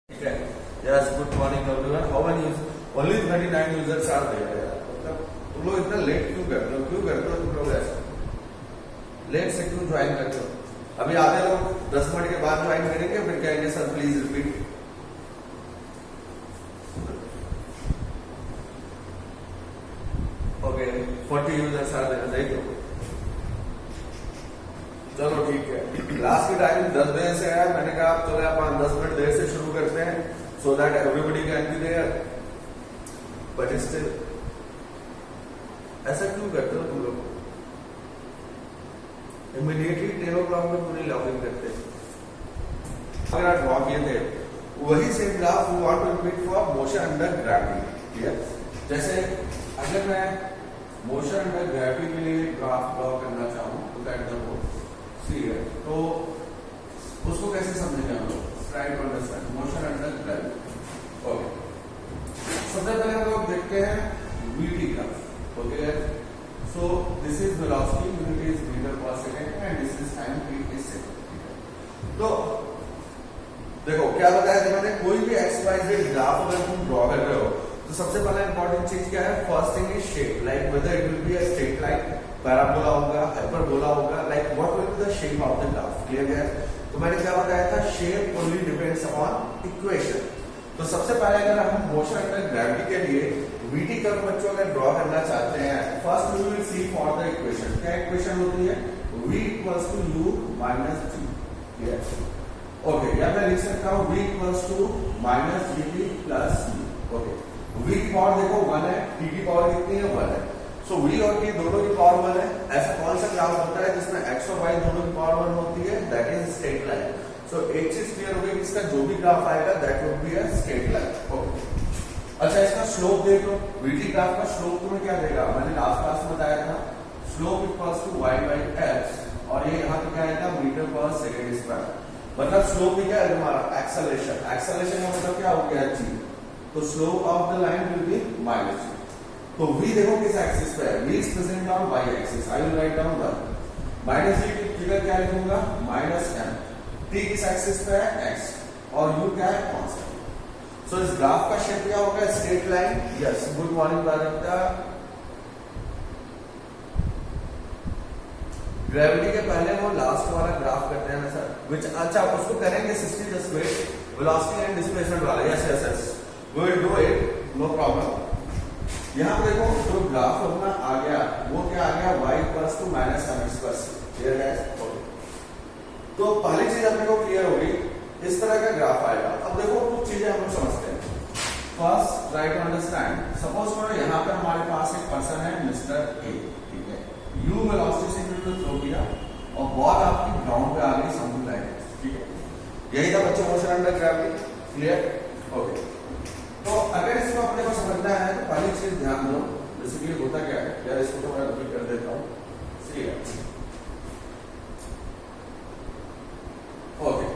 Okay. Yes, good morning everyone. How many users? Only 39 users are there. मतलब तुम लोग इतना लेट क्यों करते हो? क्यों करते हो तुम लोग ऐसा? लेट से क्यों ज्वाइन करते हो? अभी आधे लोग 10 मिनट के बाद ज्वाइन करेंगे, फिर कहेंगे sir please repeat. Okay, 40 users are there. देखो, चलो ठीक है. क्लास की टाइम 10 बजे से है. मैंने कहा आप चलो आप 10 मिनट देर से शुरू करते हैं so that everybody can be there. But still ऐसा क्यों करते हो तुम लोग? इमीडिएटली 10 o'clock में पूरी लॉग इन करते हैं. अगर आप ड्रॉ किए थे वही same graph we want to repeat for motion under gravity. Clear? जैसे अगर मैं मोशन अंडर ग्रेविटी के लिए ग्राफ ड्रॉ करना चाहूँ तो दैट द तो उसको कैसे समझेंगे हम लोग? Try to understand motion under gravity. Okay, सबसे पहले हम लोग देखते हैं वीटी का. Okay, so this is velocity, unit is metre per second and this is time, t is second. तो देखो क्या बताया था मैंने, कोई भी एक्स वाई जेड ग्राफ अगर तुम ड्रॉ कर रहे हो तो सबसे पहला इंपॉर्टेंट चीज क्या है? First thing is shape. Like whether it will be a straight line, parabola होगा, हाइपरबोला होगा, like what will be the shape of the graph. Clear है? तो मैंने क्या बताया था? Shape only depends upon equation. तो सबसे पहले अगर हम मोशन अंडर ग्रेविटी के लिए वीटी कर्व बच्चों अगर ड्रॉ करना चाहते हैं, first we will see for the equation. क्या इक्वेशन होती है? v equals to u minus g. Clear? Okay, या मैं लिख सकता हूं v equals to minus gt plus u. Okay, v की पावर देखो 1 है, t की पावर कितनी है? 1 है. सो v और t दोनों की पावर 1 है. ऐसा कौन सा ग्राफ होता है जिसमें x और y दोनों की पावर 1 होती है? That is straight line. So एक चीज क्लियर हो गई, इसका जो भी ग्राफ आएगा that would be a straight line. Okay, अच्छा इसका स्लोप देखो. vt ग्राफ का स्लोप तुम्हें क्या देगा? मैंने लास्ट क्लास में बताया था slope equals to y by x, और ये यहाँ पे क्या आएगा? Metre per second square. मतलब स्लोप भी क्या है हमारा? एक्सेलरेशन. एक्सेलरेशन का मतलब क्या हो गया? g. तो slope of the line will be minus g. तो v देखो किस एक्सिस पे है? v is present on y axis. I will write down 1 minus g की फिगर क्या लिखूंगा? Minus m. t किस एक्सिस पे है? x. और u क्या है? कांस्टेंट. सो इस ग्राफ का शेप क्या होगा? Straight line. Yes, good morning Prajakta. Gravity के पहले वो लास्ट वाला ग्राफ करते हैं ना सर, विच अच्छा उसको करेंगे 60 just wait, velocity and displacement वाला. Yes yes yes, we will do it, no problem. यहाँ पे देखो जो ग्राफ अपना आ गया वो क्या आ गया? y equals to minus mx plus. Clear है? तो पहली चीज अपने को क्लियर हो गई, इस तरह का ग्राफ आएगा. अब देखो कुछ चीजें हम लोग समझते हैं. First try to understand. Suppose करो यहाँ पे हमारे पास एक पर्सन है मिस्टर ए. ठीक है, u वेलोसिटी से बिल्कुल थ्रो किया और बॉल आपकी ग्राउंड पे आ गई समथिंग लाइक. ठीक है, यही था बच्चों motion under gravity. Clear? Okay, तो अगर इसको अपने को समझना है तो पहली चीज ध्यान दो. बेसिकली होता क्या है यार, इसको तो मैं रिपीट कर देता हूँ. सही है? ओके,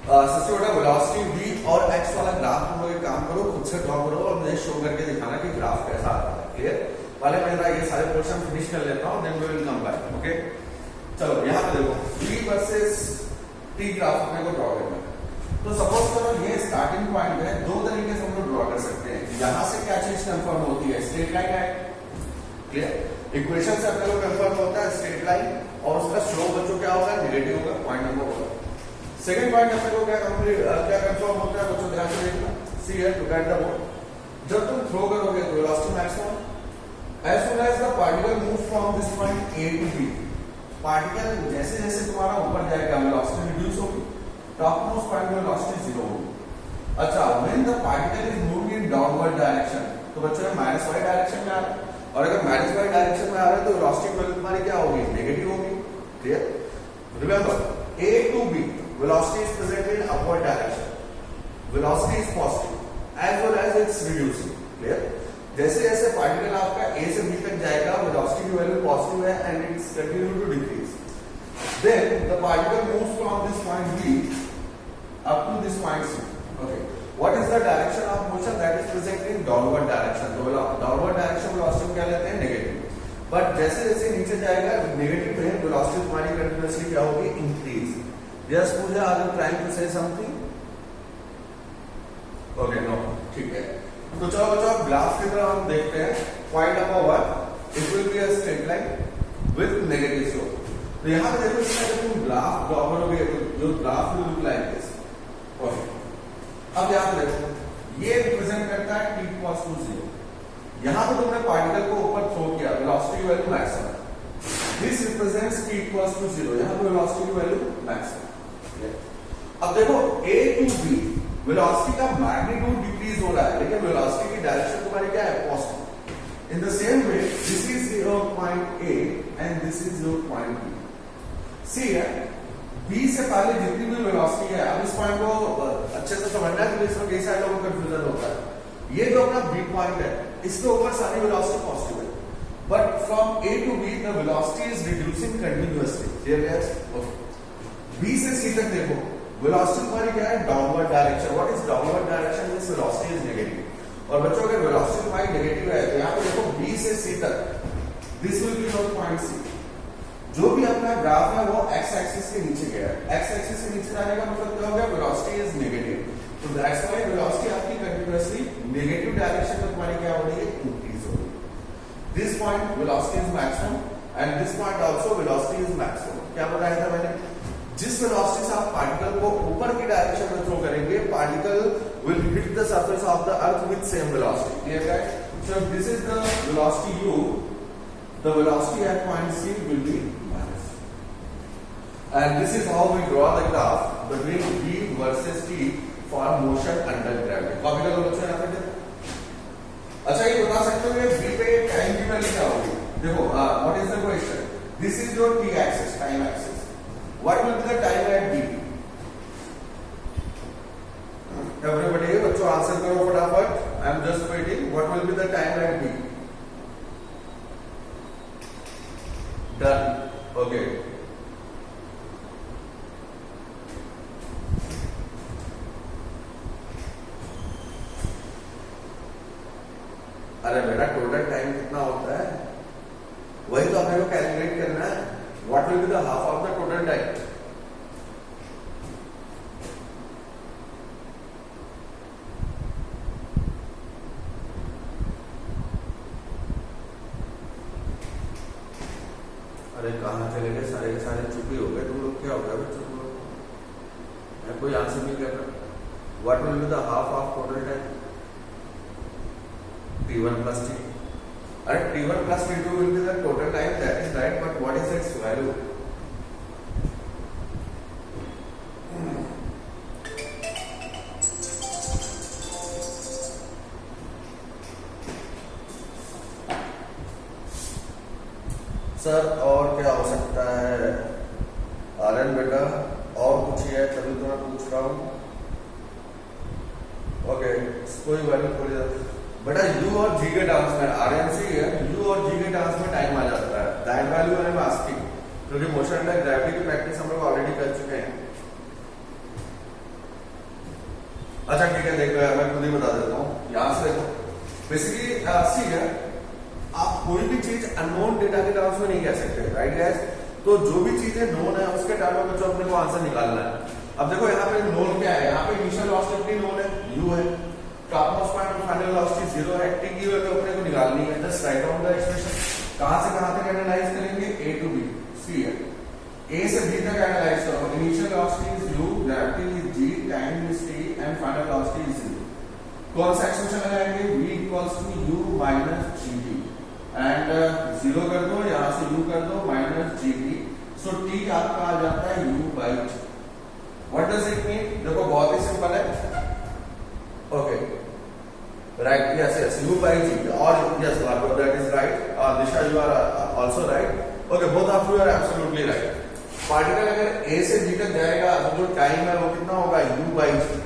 सबसे बड़ा वेलोसिटी v और x वाला ग्राफ तुम लोग एक काम करो, खुद से ड्रॉ करो और मुझे शो करके दिखाना कि ग्राफ कैसा आता है. क्लियर? पहले मैं ये सारे पोर्शन फिनिश कर लेता हूँ, then we will come back. Okay, चलो यहाँ पे देखो v वर्सेस t ग्राफ अपने को ड्रॉ करना है. तो सपोज करो ये स्टार्टिंग पॉइंट है. दो तरीके से हम लोग ड्रॉ कर सकते हैं. यहाँ से क्या चीज कंफर्म होती है? स्ट्रेट लाइन है. क्लियर? इक्वेशन से अपने को कंफर्म होता है स्ट्रेट लाइन, और उसका स्लोप बच्चों क्या होगा? नेगेटिव होगा. Point number 1. सेकंड पॉइंट अपने को क्या कंफर्म होता है बच्चों? ध्यान से देखना. See here, look at the board. जब तुम थ्रो करोगे तो velocity maximum as soon as the particle moves from this point A to B. Particle जैसे जैसे तुम्हारा ऊपर जाएगा वेलोसिटी रिड्यूस होगी, टॉप मोस्ट पॉइंट में वेलोसिटी 0 होगी. अच्छा, when the particle is moving in downward direction, तो बच्चों माइनस y डायरेक्शन में आ रहा है, और अगर माइनस y डायरेक्शन में आ रहा है तो वेलोसिटी वैल्यू तुम्हारी क्या होगी? नेगेटिव होगी. Clear? Remember, A to B velocity is present in upward direction. Velocity is positive as well as it's reducing. Clear? जैसे जैसे पार्टिकल आपका A से B तक जाएगा वेलोसिटी की वैल्यू पॉजिटिव है and it's continue to decrease. Then the particle moves from this point B up to this point C. Okay, what is the direction of motion? That is present in downward direction. तो downward direction velocity क्या लेते हैं? Negative. But जैसे जैसे नीचे जाएगा negative velocity तुम्हारी continuously क्या होगी? Increase. Yes Pooja, are you trying to say something? Okay no, ठीक है। तो चलो बच्चों ग्राफ की तरह हम देखते हैं। Point number 1, it will be a straight line with negative slope. तो यहां पे देखो इसका जब तुम ग्राफ ड्रॉ करोगे तो जो graph will look like this. Okay, अब यहां पे देखो ये रिप्रेजेंट करता है t इक्वल्स टू 0। यहां पे तुमने पार्टिकल को ऊपर थ्रो किया, velocity value maximum, this represents t equals to 0। यहां पे वेलोसिटी वैल्यू मैक्सिमम। अब देखो a टू b वेलोसिटी का मैग्नीट्यूड डिक्रीज हो रहा है, लेकिन वेलोसिटी की डायरेक्शन तुम्हारी क्या है? Positive. In the same way this is your point A and this is your point B। सी है B से पहले जितनी भी वेलोसिटी है, अब इस पॉइंट को अच्छे से समझना है, इसमें कई सारे लोगों को कंफ्यूजन होता है। ये जो अपना B पॉइंट है, इसके ऊपर सारी वेलोसिटी पॉजिटिव है, but from A to B the velocity is reducing continuously. Clear guys? Okay, B से C तक देखो वेलोसिटी तुम्हारी क्या है? Downward direction. What is downward direction? This velocity is negative. और बच्चों अगर वेलोसिटी तुम्हारी नेगेटिव है तो यहां पे देखो B से C तक this will be your point C। जो भी अपना ग्राफ है वो x एक्सिस के नीचे गया है। x एक्सिस के नीचे जाने का मतलब क्या हो गया? Velocity is negative. तो दैट्स व्हाई वेलोसिटी आपकी कंटीन्यूअसली नेगेटिव डायरेक्शन में तुम्हारी क्या हो रही है? इंक्रीज हो रही है। This point velocity is maximum and this point also velocity is maximum. क्या बताया था मैंने? जिस वेलोसिटी से आप पार्टिकल को ऊपर की डायरेक्शन में थ्रो करेंगे, particle will hit the surface of the earth with same velocity. Clear guys? So this is the velocity u, the velocity at point C will be minus. And this is how we draw the graph between V versus T for motion under gravity. Copy कर लो बच्चों यहाँ पे देखो। अच्छा ये बता सकते हो कि V पे टाइम की वैल्यू क्या होगी? देखो what is the question? This is your T axis, time axis. What will be the time at B? Everybody बच्चों आंसर करो फटाफट। I am just waiting. What will be the time at B? Done. Okay. अरे बेटा total time कितना होता है वही तो अपने को कैलकुलेट करना है। What will be the half of the total time? अरे कहाँ चले गए? सारे के सारे चुप ही हो गए तुम लोग। क्या हो गया बच्चों तुम लोग? कोई आंसर नहीं कर रहा। What will be the half of total time? T1 plus T2. अरे T1 plus T2 will be the total time, that is right, but what is its value? Sir और क्या हो सकता है? आर्यन बेटा और कुछ ही है तभी तो मैं पूछ रहा हूँ। ओके, कोई वैल्यू थोड़ी बेटा u और g के टर्म्स में आर्यन सी है, u और g के टर्म्स में टाइम आ जाता है। That value I am asking, क्योंकि मोशन अंडर ग्रेविटी की प्रैक्टिस हम लोग ऑलरेडी कर चुके हैं। अच्छा ठीक है, देखो मैं खुद ही बता देता हूँ। यहां से देखो बेसिकली सी है, आप कोई भी चीज अननोन डेटा के टर्म्स में नहीं कह सकते, राइट गाइस? तो जो भी चीजें नोन है उसके टर्म में बच्चों अपने को आंसर निकालना है। अब देखो यहाँ पे नोन क्या है? यहाँ पे इनिशियल वेलोसिटी नोन है, u है, टॉपमोस्ट पॉइंट और फाइनल वेलोसिटी 0 है। t की वैल्यू अपने को निकालनी है। Just right down the expression. कहां से कहां तक एनालाइज करेंगे? a to b। सी है, a से b तक एनालाइज करो। Initial velocity is u, gravity is g, time is t and final velocity is 0। कौन सा एक्सप्रेशन लगाएंगे? v equals to u minus gt and 0 कर दो, यहां से u कर दो माइनस gt। सो t आपका आ जाता है u by g। What does it mean? देखो बहुत ही सिंपल है। Okay right, yes yes, u by g or yes Bhargav, that is right. Disha, you are also right. Okay, both of you are absolutely right. Particle अगर a से b तक जाएगा तो जो time है वो कितना होगा? u by g।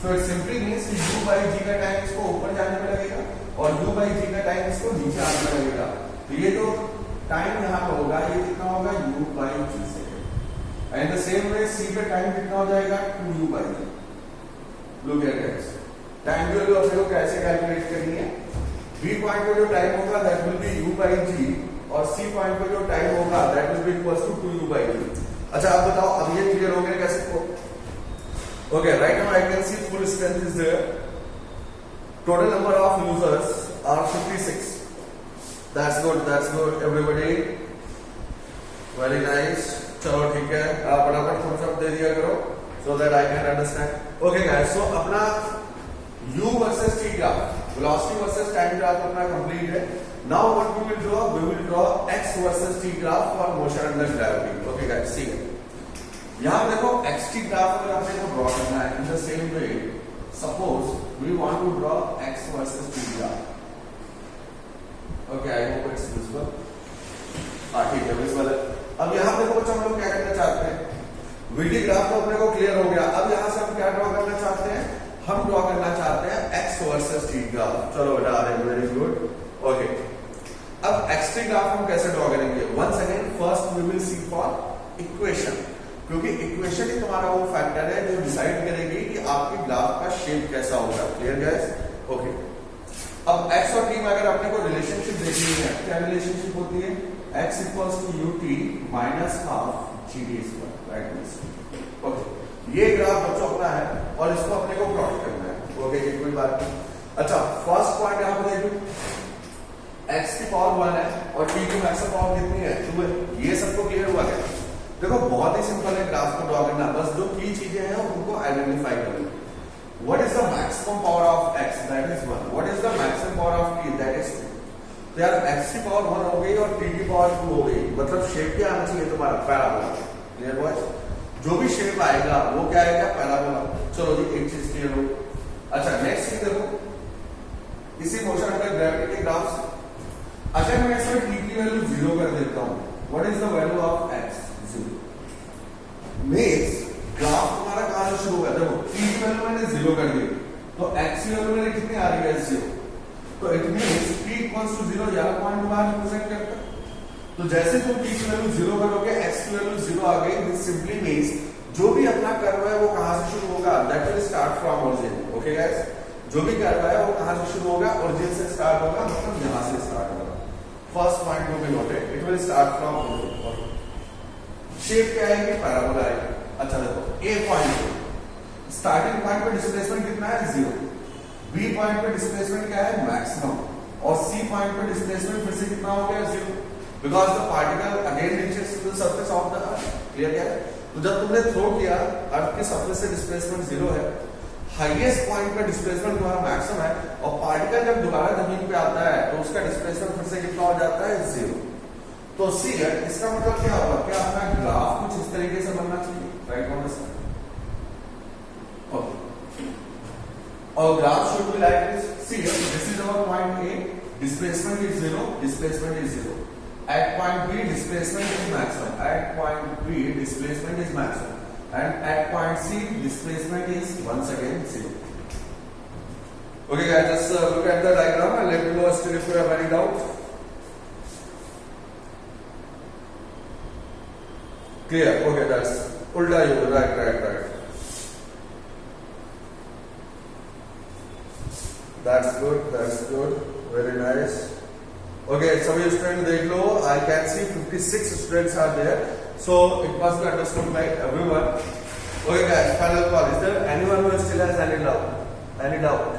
So it simply means कि u by g का टाइम इसको ऊपर जाने में लगेगा और u by g का टाइम इसको नीचे आने में लगेगा। तो ये जो टाइम यहाँ पे होगा ये कितना होगा? u by g से। And the same way c पे टाइम कितना हो जाएगा? 2u by g। Look at this. Time की वैल्यू अपने को कैसे कैलकुलेट करनी है? B पॉइंट पे जो टाइम होगा that will be u by g और C पॉइंट पे जो टाइम होगा that will be equals to 2u by g। अच्छा आप बताओ, अब ये क्लियर हो गया कैसे को? Okay, right now I can see full strength is there, total number of users are 56. That's good everybody, very nice. चलो ठीक है, आप फटाफट थम्स अप दे दिया करो so that I can understand. Okay guys, so अपना u versus t graph, velocity versus time graph अपना कंप्लीट है. Now what we will draw x versus t graph for motion under gravity. Okay guys, see यहां देखो xt graph अगर आपने को draw करना है in the same way, suppose we want to draw x versus t graph. Okay, I hope it's visible. ठीक है, visible है. अब यहां देखो बच्चों, हम लोग क्या करना चाहते हैं, vt ग्राफ तो अपने को क्लियर हो गया. अब यहां से हम क्या ड्रॉ करना चाहते हैं, हम ड्रॉ करना चाहते हैं x वर्सेस t ग्राफ. चलो बेटा, वेरी गुड. ओके, अब x ग्राफ हम कैसे ड्रॉ करेंगे? Once again first we will see for equation, क्योंकि इक्वेशन ही तुम्हारा वो फैक्टर है जो डिसाइड करेगी कि आपके ग्राफ का शेप कैसा होगा. Clear guys? ओके, अब x और t में अगर अपने को रिलेशनशिप देखनी है, क्या रिलेशनशिप होती है? x equals to ut minus half gd square. Right? Okay, ये ग्राफ बच्चों अपना है और इसको अपने को प्लॉट करना है. ओके, ये कोई बात नहीं. अच्छा, फर्स्ट पॉइंट यहां पर देखो, x की पावर 1 है और t की मैक्सिमम पावर कितनी है? 2 है. ये सबको क्लियर हुआ क्या? देखो बहुत ही सिंपल है ग्राफ को ड्रॉ करना, बस जो की चीजें हैं उनको आइडेंटिफाई करना. What is the maximum power of x? That is 1. What is the maximum power of t? That is 2. तो यार x की पावर 1 हो गई और t की पावर 2 हो गई, मतलब शेप क्या आना चाहिए तुम्हारा? पैराबोला. Clear boys? जो भी शेप आएगा वो क्या आएगा? पैराबोला. चलो जी, एक चीज क्लियर हो. अच्छा, नेक्स्ट चीज देखो, इसी मोशन अंडर ग्रेविटी के ग्राफ से अगर मैं इसमें t की वैल्यू 0 कर देता हूं, what is the value of x? 0. Means graph तुम्हारा कहां से शुरू होगा? देखो t की वैल्यू मैंने 0 कर दी, तो x की वैल्यू मेरी कितनी आ रही है? 0. तो it means t equals to 0 या पॉइंट बाहर रिप्रेजेंट करता है. तो जैसे तुम t की वैल्यू 0 करोगे, x की वैल्यू 0 आ गई. दिस सिंपली मींस जो भी अपना कर्व है वो कहां से शुरू होगा? That will start from origin. Okay guys, जो भी कर्व है वो कहां से शुरू होगा? ओरिजिन से स्टार्ट होगा, मतलब यहां से स्टार्ट होगा. फर्स्ट पॉइंट को भी noted, it will start from origin. Shape क्या आएगी? पैराबोला आएगी. अच्छा देखो, a पॉइंट स्टार्टिंग पॉइंट पे डिस्प्लेसमेंट कितना है? 0. b पॉइंट पे डिस्प्लेसमेंट क्या है? मैक्सिमम. और c पॉइंट पे डिस्प्लेसमेंट फिर से कितना हो गया? 0. Because the particle again reaches to the surface of the earth. Clear क्या है? तो जब तुमने थ्रो किया, अर्थ के सरफेस से डिस्प्लेसमेंट 0 है, हाईएस्ट पॉइंट पे डिस्प्लेसमेंट तुम्हारा मैक्सिमम है, और पार्टिकल जब दोबारा जमीन पे आता है तो उसका डिस्प्लेसमेंट फिर से कितना हो जाता है? 0. तो सी है, इसका मतलब क्या होगा? क्या अपना ग्राफ कुछ इस तरीके से बनना चाहिए. Right on. ओके, और graph should be like this. C this is our point A, displacement is 0, displacement is 0. At point B, displacement is maximum. At point B, displacement is maximum. And at point C, displacement is once again 0. Okay guys, just look at the diagram and let me know still if you have any doubt. Clear? Okay, that's ulta yoga. Right. That's good. Very nice. Okay, सभी student देख लो. I can see 56 students are there, so it must be understood by everyone. Okay guys, final call. Is there anyone who still has any doubt?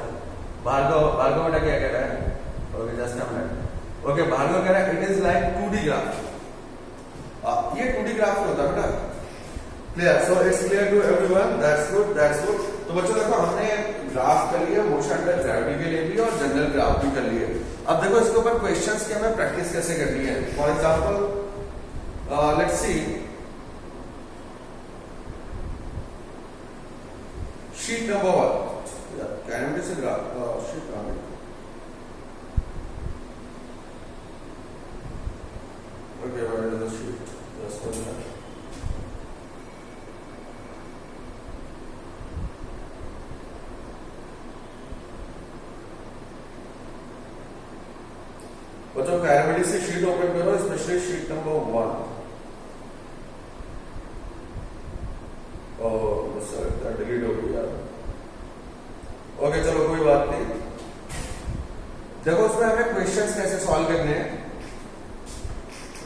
Bhargava बेटा क्या कह रहा है? Okay, just a minute. Okay, Bhargava कह रहा है it is like 2D graph. ये 2D graph होता है बेटा. Clear? So it's clear to everyone. That's good. तो बच्चों देखो, हमने ग्राफ कर लिया मोशन अंडर ग्रेविटी के लिए भी और जनरल ग्राफ भी कर लिए. अब देखो इसके ऊपर क्वेश्चंस की हमें प्रैक्टिस कैसे करनी है. For example let's see sheet number 1. Can say graph sheet number. Okay, what is the sheet? Just one minute. बच्चों कैरेबिलिटी से शीट ओपन करो, specially sheet number 1. Sir delete हो गया. ओके, चलो कोई बात नहीं. देखो उसमें हमें क्वेश्चंस कैसे सॉल्व करने हैं.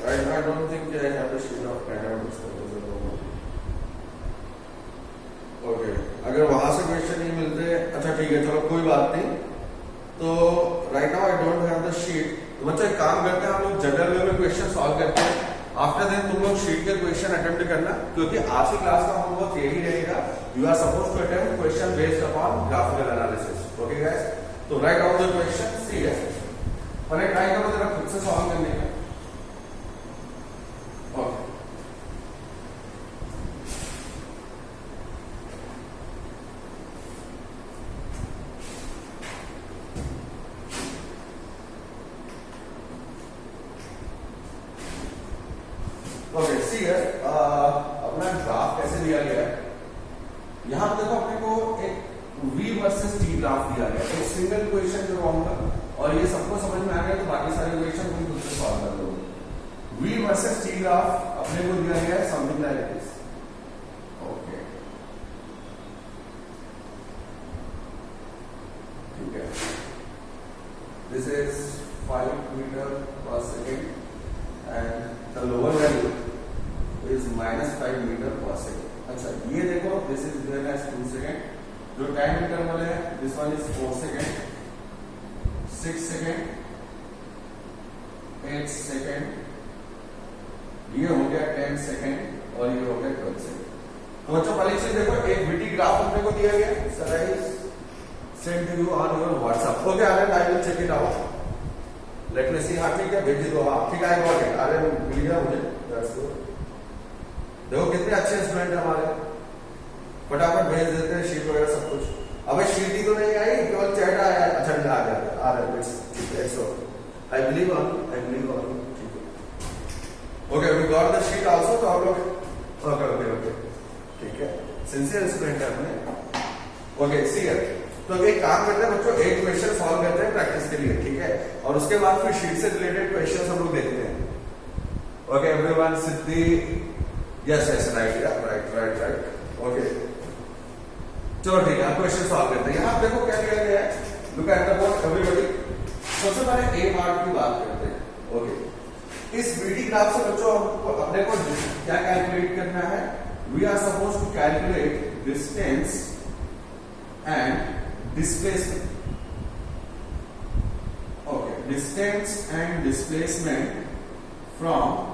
Right, I don't think I have the sheet of curability. अगर वहां से क्वेश्चन नहीं मिलते, अच्छा ठीक है चलो कोई बात नहीं। तो right now I don't have the sheet. तो बच्चों एक काम करते हैं, हम लोग जनरल वे में क्वेश्चन सॉल्व करते हैं। आफ्टर देन तुम लोग शीट के क्वेश्चन अटेम्प्ट करना, क्योंकि आज की क्लास का होमवर्क यही रहेगा। You are suppose to attempt question based upon graphical analysis. Okay guys, तो right down the question, see है पहले ट्राई करो जरा खुद से सॉल्व करने का। ओके ओके सी है अपना ग्राफ कैसे दिया गया है। यहां देखो अपने को एक V वर्सेस T ग्राफ दिया गया है। एक सिंगल क्वेश्चन जो होगा और ये सबको समझ में आ गया तो बाकी सारे क्वेश्चन तुम खुद से सॉल्व कर लोगे। V वर्सेस T ग्राफ अपने को दिया गया है समथिंग लाइक दिस। ओके ठीक है, this is 5 metre per second and the lower value is -5 metre per second. अच्छा ये देखो this is given as 2 second, जो टाइम इंटरवल है this one is 4 second, 6 second, 8 second, ये हो गया 10 सेकेंड और ये हो गया 12 सेकेंड। तो बच्चों पहली चीज देखो, एक वीटी ग्राफ अपने को दिया गया, sir I send you on your WhatsApp. Okay I will check it out, let me see. हाँ ठीक है भेज दो, हाँ ठीक है गॉट इट। अरे मिल गया मुझे, दैट्स गुड। देखो कितने अच्छे स्टूडेंट है हमारे, फटाफट भेज देते हैं शीट वगैरह सब कुछ। अबे शीट ही तो नहीं आई, केवल चैट आया। अच्छा आ गया आ रहा है, it's I believe on you. ठीक है okay, we got the sheet also. तो आप लोग ओके ओके ओके ठीक है, सिंसियर स्टूडेंट है अपने। ओके सी है, तो एक काम करते हैं बच्चों, एक क्वेश्चन सॉल्व करते हैं प्रैक्टिस के लिए, ठीक है, और उसके बाद फिर शीट से रिलेटेड क्वेश्चन हम लोग देखते हैं। Okay everyone, Siddhi yes yes right right okay चलो ठीक है, क्वेश्चन सॉल्व करते हैं। यहाँ देखो क्या दिया गया है, look at the board everybody. सबसे पहले ए पार्ट की बात करते हैं। ओके इस वीडी ग्राफ से बच्चों अपने को क्या कैलकुलेट करना है, we are suppose to calculate distance and displacement. Okay distance and displacement from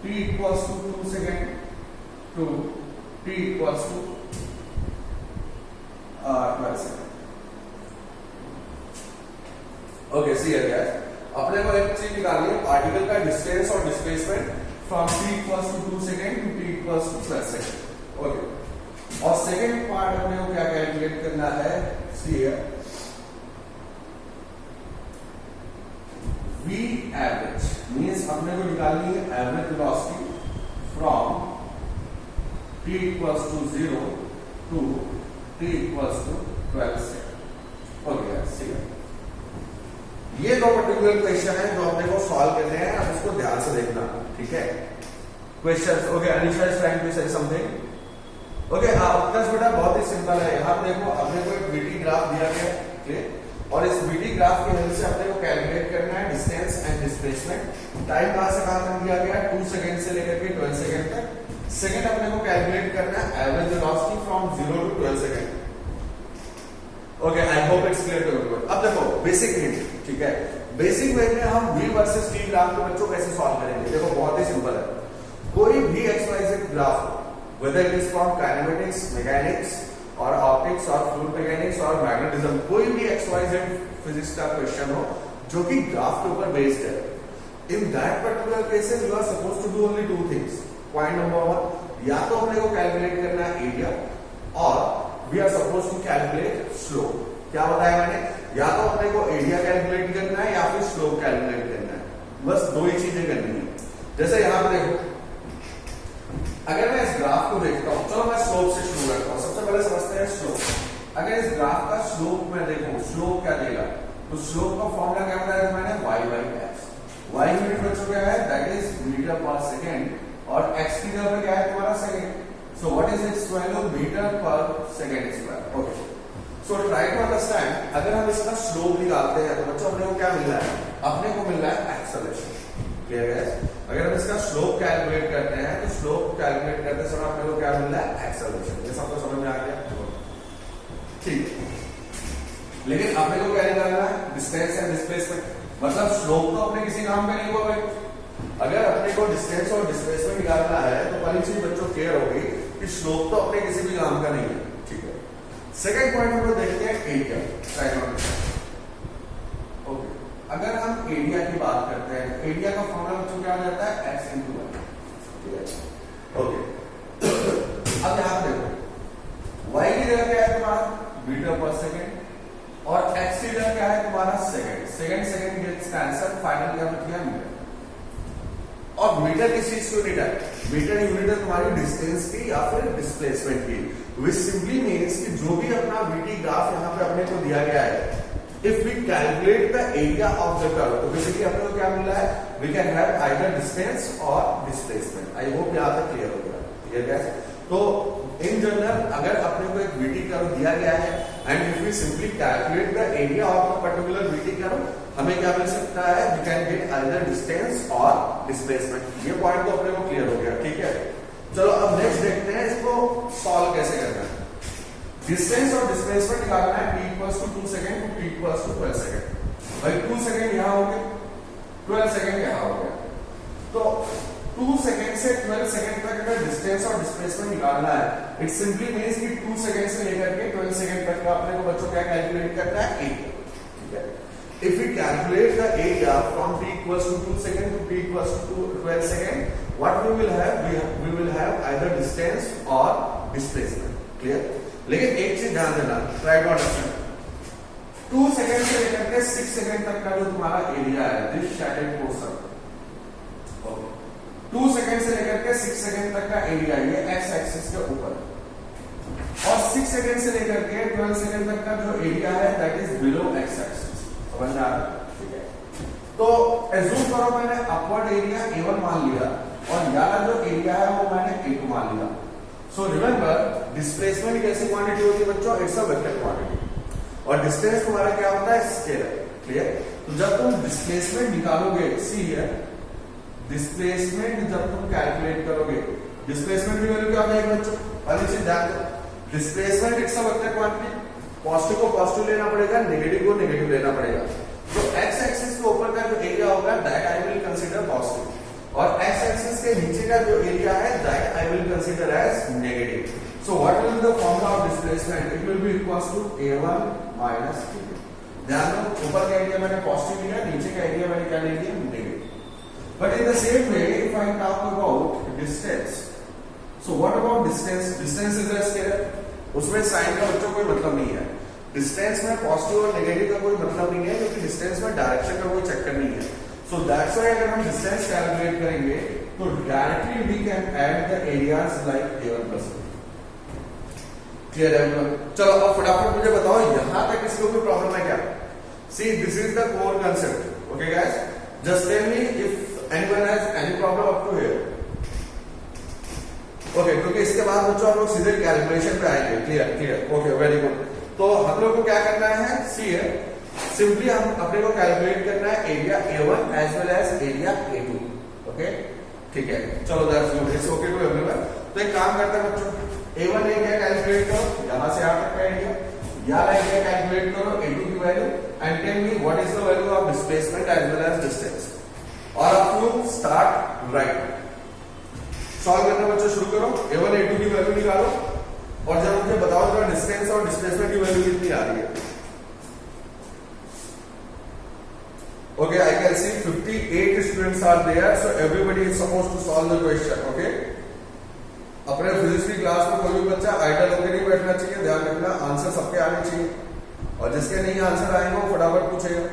t equals to 2 second to t equals to 12 second। Okay see है guys, अपने को एक चीज निकालनी है, पार्टिकल का डिस्टेंस और displacement from t equals to 2 second to t equals to 12 second। Okay और सेकंड पार्ट अपने को क्या कैलकुलेट करना है, सी है V एवरेज मीन्स अपने को निकालनी है average velocity from t equals to 0 to t equals to 12 second. Okay see है, ये दो पर्टिकुलर क्वेश्चन है जो अपने को सॉल्व करने हैं, अब इसको ध्यान से देखना, ठीक है। Questions okay, Anisha is trying to say something. Okay Utkarsh बेटा बहुत ही सिंपल है। यहाँ देखो अपने को एक वीटी ग्राफ दिया गया है और इस वीटी ग्राफ की हेल्प से अपने को कैलकुलेट करना है डिस्टेंस एंड डिस्प्लेसमेंट। टाइम कहां से कहां तक दिया गया है, 2 सेकंड से लेकर के 12 सेकंड तक। सेकंड अपने को कैलकुलेट करना है average velocity from 0 to 12 second. Okay I hope it's clear to everyone. अब देखो बेसिक हिंट, ठीक है, बेसिक वे में हम V वर्सेस T ग्राफ को बच्चों कैसे सॉल्व करेंगे। देखो बहुत ही सिंपल है, कोई भी XYZ graph whether it is from kinematics, mechanics और ऑप्टिक्स और फ्लूइड मैकेनिक्स और मैग्नेटिज्म, कोई भी XYZ फिजिक्स का क्वेश्चन हो जो कि ग्राफ के ऊपर बेस्ड है, in that particular cases you are supposed to do only 2 things. Point number 1, या तो अपने को कैलकुलेट करना है एरिया और we are supposed to calculate slope. क्या बताया मैंने, या तो अपने को एरिया कैलकुलेट करना है या फिर स्लोप कैलकुलेट करना है, बस दो ही चीजें करनी है। जैसे यहां पर देखो, अगर मैं इस ग्राफ को देखता हूं, चलो मैं स्लोप से शुरू करता हूं। सबसे पहले समझते हैं स्लोप। अगर इस ग्राफ का स्लोप मैं देखूं, स्लोप क्या देगा, तो स्लोप का फॉर्मूला क्या बताया मैंने, y/x। y यूनिट बच्चों क्या है, that is metre per second और x की जगह पे क्या है तुम्हारा second. So what is its value, metre per second square. Okay so try to understand, अगर हम इसका स्लोप निकालते हैं तो बच्चों अपने को क्या मिल रहा है, अपने को मिल रहा है एक्सेलरेशन। क्लियर है? अगर हम इसका स्लोप कैलकुलेट करते हैं तो स्लोप कैलकुलेट करते समय अपने को क्या मिल रहा है? एक्सेलरेशन। ये सबको समझ में आ गया? ठीक है, लेकिन अपने को क्या निकालना है? Distance and displacement. मतलब स्लोप तो अपने किसी काम पे नहीं हुआ भाई। अगर अपने को डिस्टेंस और डिस्प्लेसमेंट निकालना है तो पहली चीज बच्चों क्लियर होगी कि स्लोप तो अपने किसी भी काम का नहीं है। ठीक है, सेकंड पॉइंट हम लोग देखते हैं एरिया, ट्रायंगल। ओके, अगर हम एरिया की बात करते हैं, एरिया का फॉर्मूला बच्चों क्या हो जाता है? x × y। ठीक है, ओके। अब यहां देखो, y की जगह क्या है तुम्हारा? मीटर पर सेकेंड, और x की जगह क्या है तुम्हारा? Second. Second gets answer, final क्या बच गया? मीटर। और मीटर किस चीज की यूनिट है? मीटर यूनिट है तुम्हारी डिस्टेंस की या फिर डिस्प्लेसमेंट की। विच सिंपली मीन्स कि जो भी अपना वीटी ग्राफ यहाँ पे अपने को दिया गया है, if we calculate the area of the curve, तो बेसिकली अपने को क्या मिल रहा है? We can have either distance और डिस्प्लेसमेंट। आई होप यहाँ तक क्लियर हो गया। क्लियर है? तो इन जनरल अगर अपने को एक वीटी कर्व दिया गया है and if we simply calculate the area of the particular VT curve, हमें क्या मिल सकता है? We can get either distance और डिस्प्लेसमेंट। ये पॉइंट तो अपने को क्लियर हो गया। ठीक है, चलो अब नेक्स्ट देखते हैं इसको सॉल्व कैसे करना है। डिस्टेंस और डिस्प्लेसमेंट निकालना है t = 2 second to t = 12 second. भाई 2 सेकंड यहां हो गए, 12 सेकंड यहां हो गया। तो 2 सेकंड से 12 सेकंड तक अगर डिस्टेंस और डिस्प्लेसमेंट निकालना है, इट सिंपली मींस कि 2 सेकंड से लेकर के 12 सेकंड तक का अपने को बच्चों क्या कैलकुलेट करना है? एरिया। ठीक है, if we calculate the area from t = 2 second to t = 12 second, what we will have? We will have either distance or displacement. Clear? लेकिन एक चीज ध्यान देना, try to understand. 2 सेकंड से लेकर के 6 सेकंड तक का जो तुम्हारा एरिया है, this shaded portion. Okay. 2 second से लेकर के 6 सेकंड तक का एरिया ये x एक्सिस के ऊपर, और 6 सेकंड से लेकर के 12 सेकंड तक का जो एरिया है that is below x axis. समझ आ रहा है? ठीक है, तो एज्यूम करो मैंने अपवर्ड एरिया A1 मान लिया और यहाँ जो एरिया है वो मैंने A2 मान लिया। सो रिमेंबर, डिस्प्लेसमेंट कैसी क्वांटिटी होती है बच्चों? इट्स अ वेक्टर क्वांटिटी, और डिस्टेंस तुम्हारा क्या होता है? स्केलर। क्लियर? तो जब तुम डिस्प्लेसमेंट निकालोगे, सी हियर, डिस्प्लेसमेंट जब तुम कैलकुलेट करोगे, डिस्प्लेसमेंट की वैल्यू क्या हो जाएगी बच्चों? पहले चीज ध्यान दो, displacement it's a vector quantity, positive को पॉजिटिव लेना पड़ेगा, नेगेटिव को नेगेटिव लेना पड़ेगा। तो एक्स एक्सिस के ऊपर का जो एरिया होगा that I will consider positive, और एक्स एक्सिस के नीचे का जो एरिया है that I will consider as negative. So what will be the formula of displacement? It will be equals to A1 - A2। ध्यान दो, ऊपर का एरिया मैंने पॉजिटिव लिया, नीचे का एरिया मैंने क्या ले लिया? Negative. But in the same way if I talk about distance, so what about distance? Distance is a scalar, उसमें साइन का बच्चों कोई मतलब नहीं है। डिस्टेंस में पॉजिटिव और नेगेटिव का कोई मतलब नहीं है, क्योंकि डिस्टेंस में डायरेक्शन का कोई चक्कर नहीं है। सो दैट्स व्हाई अगर हम डिस्टेंस कैलकुलेट करेंगे तो directly we can add the areas like A1 + clear है? चलो अब फटाफट मुझे बताओ यहां तक किसी को कोई प्रॉब्लम है क्या? See this is the core concept. Okay guys, just tell me if anyone has any problem up to here. Okay, क्योंकि इसके बाद बच्चों हम लोग सीधे कैलकुलेशन पे आएंगे। क्लियर? Okay, very good. तो हम लोग को क्या करना है? सी है, सिंपली हम अपने को कैलकुलेट करना है area A1 as well as area A2। Okay, ठीक है, चलो that's good, it's okay to everyone. तो एक काम करते हैं बच्चों, A1 एरिया कैलकुलेट करो, यहां से यहां तक का एरिया, यहां एरिया कैलकुलेट करो A2 की value, and tell me what is the value of displacement as well as distance, और अब यू स्टार्ट राइट सॉल्व करना। बच्चों शुरू करो, A1 A2 की वैल्यू निकालो, और जब मुझे बताओ जरा डिस्टेंस और डिस्प्लेसमेंट की वैल्यू कितनी आ रही है। Okay, I can see 58 students are there, so everybody is supposed to solve the question. Okay? अपने फिजिक्स की क्लास में कोई भी बच्चा आइडल होकर नहीं बैठना चाहिए, ध्यान रखना, आंसर सबके आने चाहिए, और जिसके नहीं आंसर आएंगे वो फटाफट पूछेगा।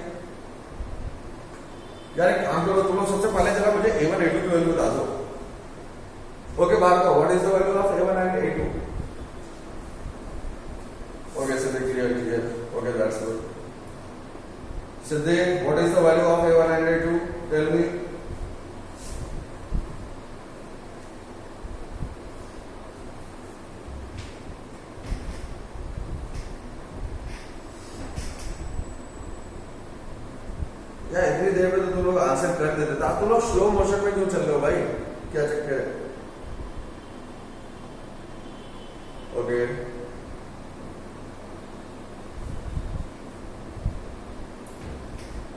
यार एक काम करो, तुम लोग सबसे पहले जरा मुझे A1 A2 की वैल्यू बता दो। ओके, बात करो, what is the value of A1 and A2? Okay Siddhi, clear. Okay, that's good. Siddhi, what is the value of A1 and A2? Tell me. या इतनी देर में तो तुम लोग आंसर कर देते थे, तुम लोग स्लो मोशन में क्यों चल रहे हो भाई, क्या चक्कर है? Okay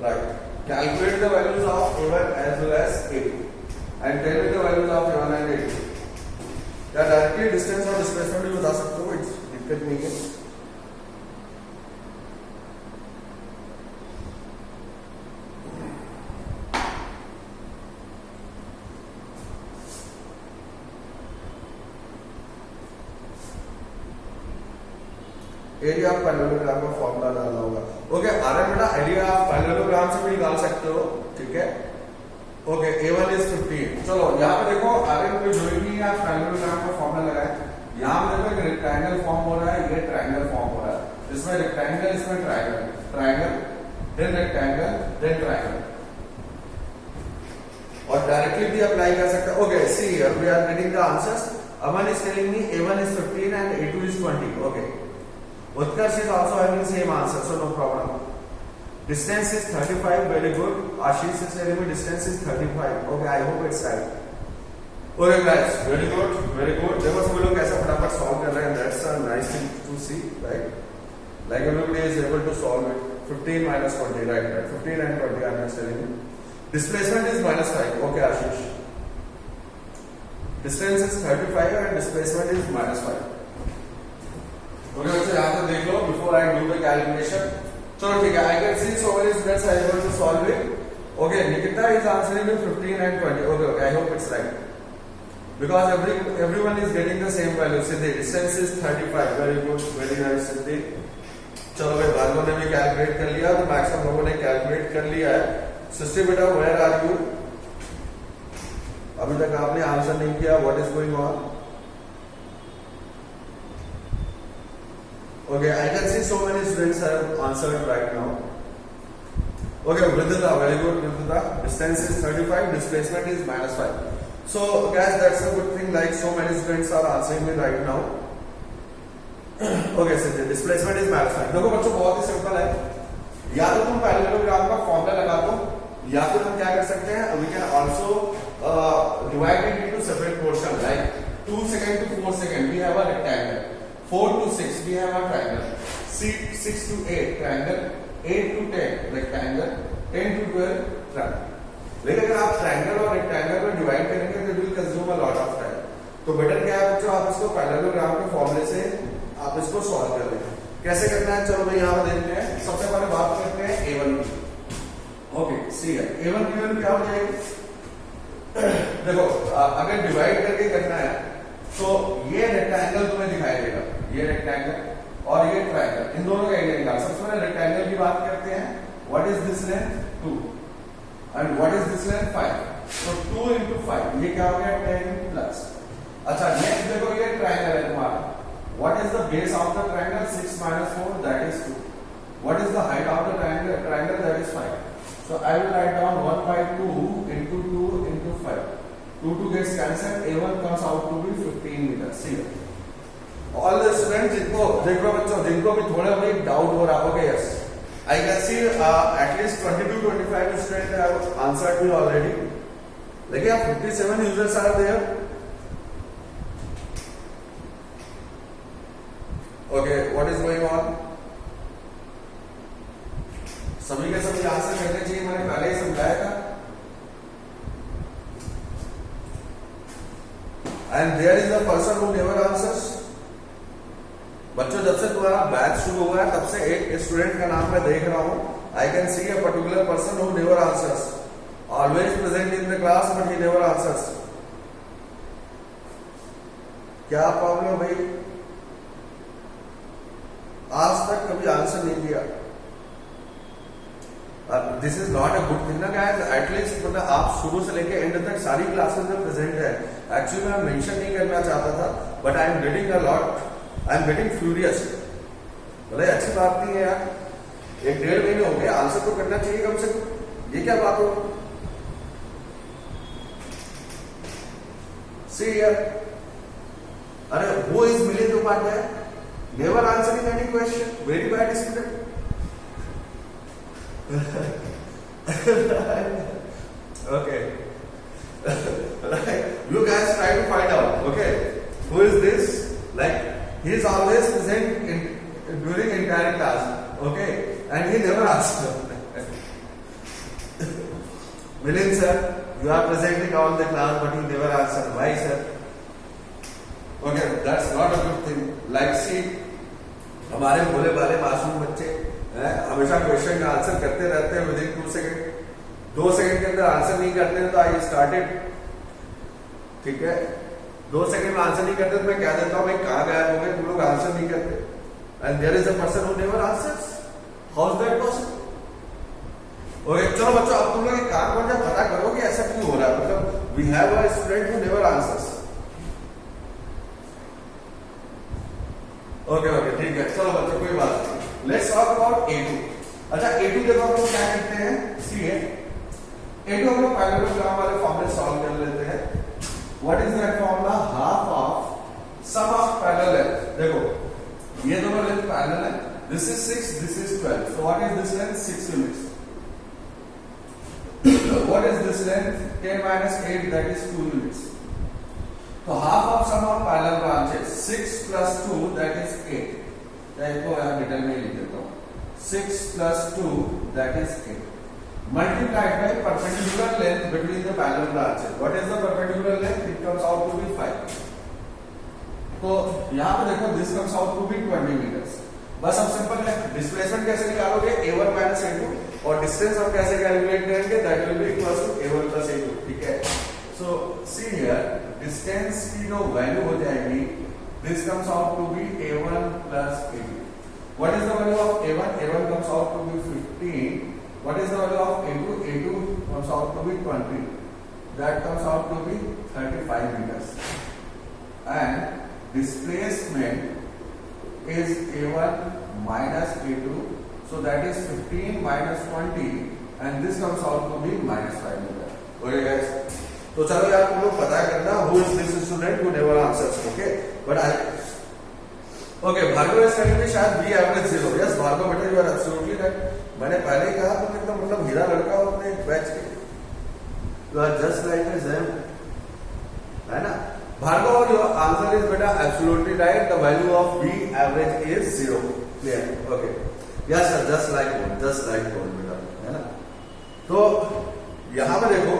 right, calculate the values of A1 as well as A2 and tell me the values of A1 and A2. क्या डायरेक्टली डिस्टेंस और डिस्प्लेसमेंट भी बता सकते हो, दिक्कत नहीं है। एरिया ऑफ पैरेललोग्राम का फॉर्मूला डालना होगा। ओके अरे बेटा एरिया ऑफ पैरेललोग्राम से भी निकाल सकते हो, ठीक है। Okay A1 is 15। चलो यहाँ पे देखो आगे कोई जो भी आप पैरेललोग्राम का फॉर्मूला लगाए, यहाँ पे देखो एक रेक्टेंगल फॉर्म हो रहा है, ये ट्रायंगल फॉर्म हो रहा है, इसमें रेक्टेंगल इसमें triangle, triangle then rectangle then triangle, और डायरेक्टली भी अप्लाई कर सकते हैं। Okay see here we are getting the answers. Aman is telling me A1 is 15 and A2 is 20. Okay. Utkarsh is also having same answer, so no problem. Distance is 35, very good. Ashish is telling me distance is 35. Okay, I hope it's right. Okay guys, very good, very good. देखो सभी लोग कैसा फटाफट solve कर रहे हैं, that's a nice thing to see, right? Like everybody is able to solve it. 15 minus 20, right? 15 and 20, I'm just telling you. Displacement is minus 5. Okay, Ashish. Distance is 35 and displacement is minus 5. Okay, बच्चों यहाँ पे देख लो before I do the calculation. चलो ठीक है, I can see so many students are able to solve it. Okay, Nikita is answering with 15 and 20. Okay, I hope it's right. Because everyone is getting the same value. Siddhi, distance is 35. Very good, very nice Siddhi. चलो भाई भार्गव ने भी calculate कर लिया, तो maximum लोगों ने calculate कर लिया है। सृष्टि बेटा where are you? अभी तक आपने आंसर नहीं किया, what is going on? Okay I can see so many students have answered right now. Okay Vriddhata, very good Vriddhata. Distance is 35, displacement is -5. So guys that's a good thing, like so many students are answering me right now. Okay sir displacement is -5। देखो बच्चों बहुत ही simple है, या तो तुम parallelogram का formula लगा दो, या फिर हम क्या कर सकते हैं, we can also divide it into separate portion, like 2 second to 4 second we have a rectangle, 4 to 6 we have a triangle, 6 to 8 triangle, 8 to 10 rectangle, 10 to 12 triangle. लेकिन अगर आप ट्रायंगल और रेक्टेंगल में डिवाइड करेंगे तो it will consume a lot of time, तो better क्या है बच्चों, आप इसको पैरेललोग्राम के फॉर्मूले से आप इसको सॉल्व कर लें। कैसे करना है चलो भाई यहाँ पे देखते हैं। सबसे पहले बात करते हैं A1 की। ओके सी है A1 की वैल्यू क्या हो जाएगी, देखो अगर डिवाइड करके करना है तो ये रेक्टेंगल तुम्हें दिखाई देगा, ये रेक्टेंगल और ये ट्रायंगल, इन दोनों का एरिया निकाल। सबसे पहले रेक्टेंगल की बात करते हैं, what is this length 2 and what is this length 5, तो 2 into 5 ये क्या हो गया 10 प्लस। अच्छा नेक्स्ट देखो ये ट्रायंगल है तुम्हारा, what is the base of the triangle 6 minus 4 that is 2, what is the height of the triangle that is 5. So I will write down 1 by 2 into 2 into 5. 2 gets cancelled. A1 comes out to be 15 meters. See all the students जिनको देखो बच्चों जिनको भी थोड़ा बहुत doubt हो रहा होगा, yes I can see at least 20 to 25 students have answered me already. लेकिन अब 57 users are there. Okay, what is going on? सभी के सभी आंसर करने चाहिए, मैंने पहले ही समझाया था। And there is a person who never answers. बच्चों जब से तुम्हारा बैच शुरू हुआ है तब से एक स्टूडेंट का नाम मैं देख रहा हूं, आई can C a particular person who never answers, always present in the class but he never answers. क्या प्रॉब्लम भाई, आज तक कभी आंसर नहीं दिया। This is not a good thing ना गाइस, एटलीस्ट मतलब आप शुरू से लेके एंड तक सारी क्लासेस में प्रेजेंट है। एक्चुअली मैं मेंशन नहीं करना चाहता था, but I am getting a lot, I am getting furious. मतलब अच्छी बात नहीं है यार, 1-1.5 महीने हो गए, आंसर तो करना चाहिए कम से कम, ये क्या बात हो। सी यार, अरे वो is Milind Upadhyay, never answering any question, very bad student. Okay. Right. You guys try to find out. Okay. Who is this? Like he is always present during entire class. Okay. And he never asks. Milind sir, you are presenting all the class, but you never answer. Why, sir? Okay, that's not a good thing. Like see, हमारे भोले भाले मासूम बच्चे हमेशा question का answer करते रहते हैं within 2 second. 2 second के अंदर आंसर नहीं करते हैं तो आई स्टार्टेड, ठीक है। 2 सेकेंड में आंसर नहीं करते तो मैं क्या देता हूँ, भाई कहाँ गायब हो गए तुम लोग, आंसर नहीं करते। And there is a person who never answers, how is that possible? Okay चलो बच्चों, अब तुम लोग एक काम करो, पता करो कि ऐसा क्यों हो रहा है। मतलब we have a student who never answers. Okay okay ठीक है, चलो बच्चों कोई बात नहीं। Let's talk about A2। अच्छा A2 देखो हम लोग क्या करते हैं, सी A2 हम लोग पैरेललोग्राम वाले फॉर्मूले सॉल्व कर लेते हैं। What is that formula? Half of sum of parallel length. देखो ये दोनों लेंथ पैरेलल है, this is 6, this is 12, so what is this length? 6 units. What is this length? 10 minus 8, that is 2 units. So half of sum of parallel branches, 6 plus 2, that is 8. इसको यहाँ detail में लिख देता हूँ। 6 plus 2, that is 8. Multiplied by perpendicular length between the parallel branches. What is the perpendicular length? It comes out to be 5. तो यहाँ पे देखो, this comes out to be 20 meters. बस अब सिंपल है, डिस्प्लेसमेंट कैसे निकालोगे? A1 minus A2, और डिस्टेंस हम कैसे कैलकुलेट करेंगे? That will be equal to A1 plus A2, ठीक है। सो सी हियर, डिस्टेंस की जो वैल्यू हो जाएगी, this comes out to be A1 plus A2। What is the value of A1? A1 comes out to be 15। What is the value of A2? A2 comes out to be 20। That comes out to be 35 meters। And displacement is A1 minus A2, so that is 15 minus 20, and this comes out to be minus 5 meter. Okay guys, तो चलो यार तुम लोग पता करना who is this student who never answers, okay? But I okay, Bhargava is telling me शायद B average 0. Yes, Bhargava बेटा you are absolutely right. मैंने पहले ही कहा तुम एकदम मतलब हीरा लड़का हो अपने बैच के, you are just like a Zen, है ना? Bhargav, your answer is beta absolutely right. The value of B average is 0. Clear? Okay. Yes sir, just like one beta, है ना? तो यहाँ पे देखो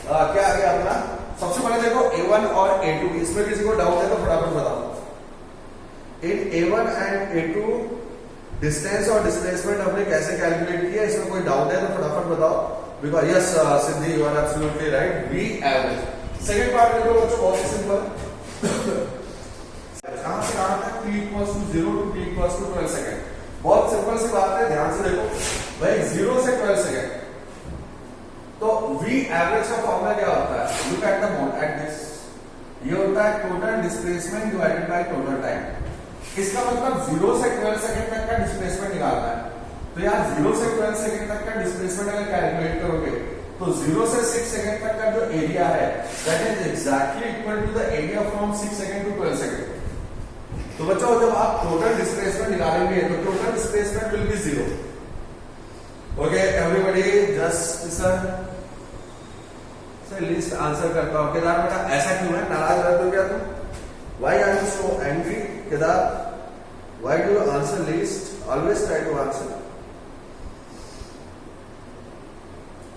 क्या आ गया अपना, सबसे पहले देखो A1 और A2, इसमें किसी को डाउट है तो फटाफट बताओ। इन A1 एंड A2 डिस्टेंस और डिस्प्लेसमेंट हमने कैसे कैलकुलेट किया, इसमें कोई डाउट है तो फटाफट बताओ। Because yes Siddhi, you are absolutely right, B average. Second part देखो बच्चों, बहुत ही सिंपल, कहां से कहां तक? t equals to 0 to t equals to 12 second. बहुत सिंपल सी बात है, ध्यान से देखो भाई, 0 से 12 सेकंड। तो v एवरेज का फॉर्मूला क्या होता है? Look at the board at this, ये होता है total displacement divided by total time. इसका मतलब 0 से 12 सेकंड तक का डिस्प्लेसमेंट निकालना है। तो यार 0 से 12 सेकंड तक का डिस्प्लेसमेंट अगर कैलकुलेट करोगे तो 0 से 6 सेकंड तक का जो एरिया है that is exactly equal to the area from 6 second to 12 second. तो बच्चों जब आप टोटल डिस्प्लेसमेंट निकालेंगे तो total displacement will be 0। Okay everybody, just sir लिस्ट आंसर करता हूं। केदार बेटा ऐसा क्यों है, नाराज रहते हो क्या तुम? Why are you so angry? Kedar, why do you answer list? Always try to answer.